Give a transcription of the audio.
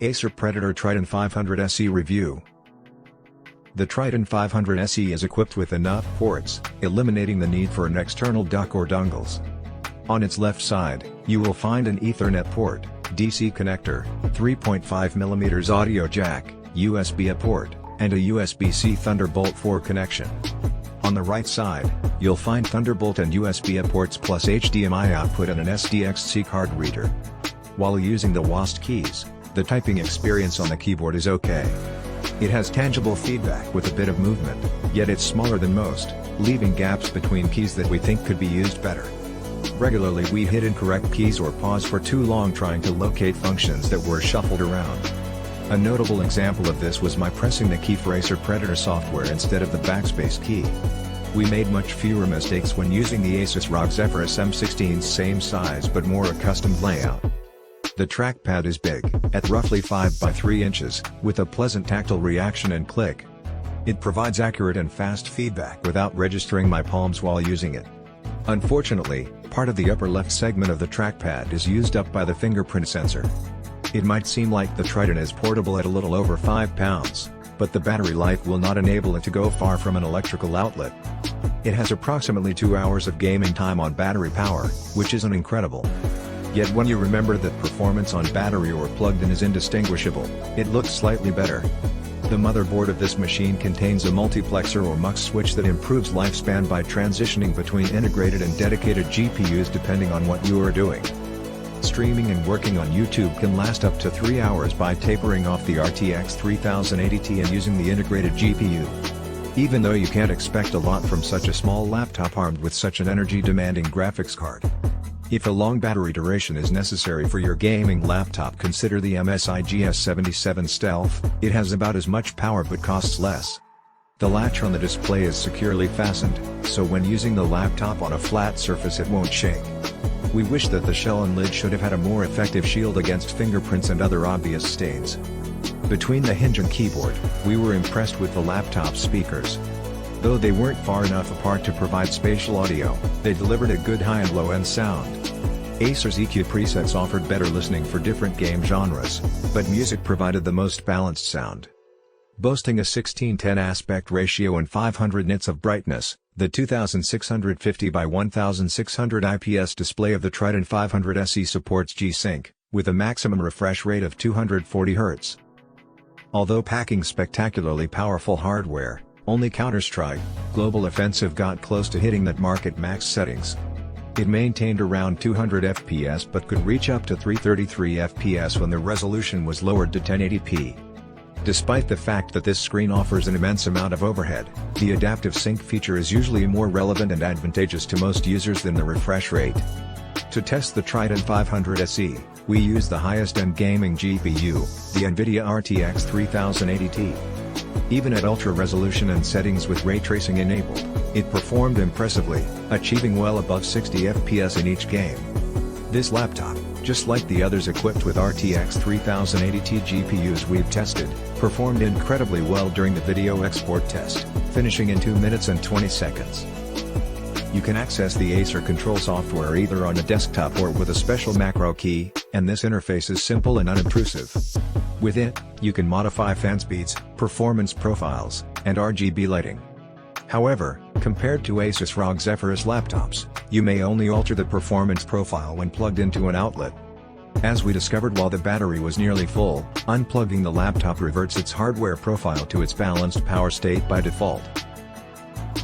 Acer Predator Triton 500 SE Review. The Triton 500 SE is equipped with enough ports, eliminating the need for an external dock or dongles. On its left side, you will find an Ethernet port, DC connector, 3.5mm audio jack, USB-A port, and a USB-C Thunderbolt 4 connection. On the right side, you'll find Thunderbolt and USB-A ports plus HDMI output and an SDXC card reader. While using the WASD keys, the typing experience on the keyboard is okay. It has tangible feedback with a bit of movement, yet it's smaller than most, leaving gaps between keys that we think could be used better. Regularly we hit incorrect keys or pause for too long trying to locate functions that were shuffled around. A notable example of this was my pressing the key for Acer Predator software instead of the backspace key. We made much fewer mistakes when using the Asus ROG Zephyrus M16's same size but more accustomed layout. The trackpad is big, at roughly 5 by 3 inches, with a pleasant tactile reaction and click. It provides accurate and fast feedback without registering my palms while using it. Unfortunately, part of the upper left segment of the trackpad is used up by the fingerprint sensor. It might seem like the Triton is portable at a little over 5 pounds, but the battery life will not enable it to go far from an electrical outlet. It has approximately 2 hours of gaming time on battery power, which isn't incredible. Yet when you remember that performance on battery or plugged in is indistinguishable, it looks slightly better. The motherboard of this machine contains a multiplexer or mux switch that improves lifespan by transitioning between integrated and dedicated GPUs depending on what you are doing. Streaming and working on YouTube can last up to 3 hours by tapering off the RTX 3080 and using the integrated GPU. Even though you can't expect a lot from such a small laptop armed with such an energy-demanding graphics card. If a long battery duration is necessary for your gaming laptop, consider the MSI GS77 Stealth. It has about as much power but costs less. The latch on the display is securely fastened, so when using the laptop on a flat surface it won't shake. We wish that the shell and lid should have had a more effective shield against fingerprints and other obvious stains. Between the hinge and keyboard, we were impressed with the laptop speakers. Though they weren't far enough apart to provide spatial audio, they delivered a good high and low end sound. Acer's EQ presets offered better listening for different game genres, but music provided the most balanced sound. Boasting a 16:10 aspect ratio and 500 nits of brightness, the 2650 by 1600 IPS display of the Triton 500 SE supports G-Sync, with a maximum refresh rate of 240 Hz. Although packing spectacularly powerful hardware, only Counter-Strike: Global Offensive got close to hitting that mark at max settings. It maintained around 200 FPS but could reach up to 333 FPS when the resolution was lowered to 1080p. Despite the fact that this screen offers an immense amount of overhead, the adaptive sync feature is usually more relevant and advantageous to most users than the refresh rate. To test the Triton 500 SE, we used the highest-end gaming GPU, the NVIDIA RTX 3080 Ti. Even at ultra resolution and settings with ray tracing enabled, it performed impressively, achieving well above 60 FPS in each game. This laptop, just like the others equipped with RTX 3080 Ti GPUs we've tested, performed incredibly well during the video export test, finishing in 2 minutes and 20 seconds. You can access the Acer control software either on a desktop or with a special macro key, and this interface is simple and unobtrusive. With it, you can modify fan speeds, performance profiles, and RGB lighting. However, compared to Asus ROG Zephyrus laptops, you may only alter the performance profile when plugged into an outlet. As we discovered while the battery was nearly full, unplugging the laptop reverts its hardware profile to its balanced power state by default.